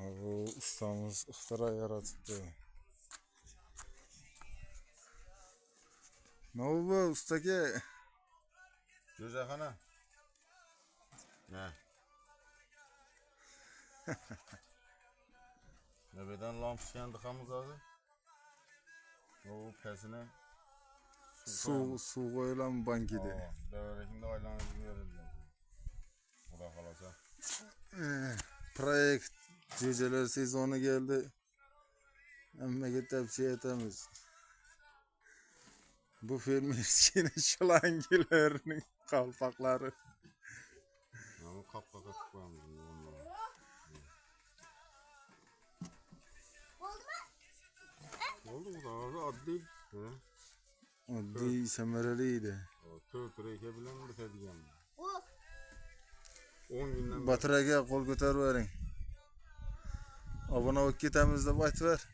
Bu ustamız ixtiro yaratibdi. Ne bu ustake? Jo'jaxona. Ne? Nebedan lampışkan dıkamız abi. O pesine Su koyulan bankide. devrekinde aylanıcı verirler. O da kalasa. Proyekt cüceler sezonu geldi. Memlekette bir şey etemiz. Bu film içine şılangilerinin kalpakları. Ama kapkaka tıklamız. Oldu mu da abi adli. Adli semereliydi. Tırtırı bilen mi bitediğim? 10 günden Batırayga kol ko'tarib bering. Abone olup ketamizda aytib ber.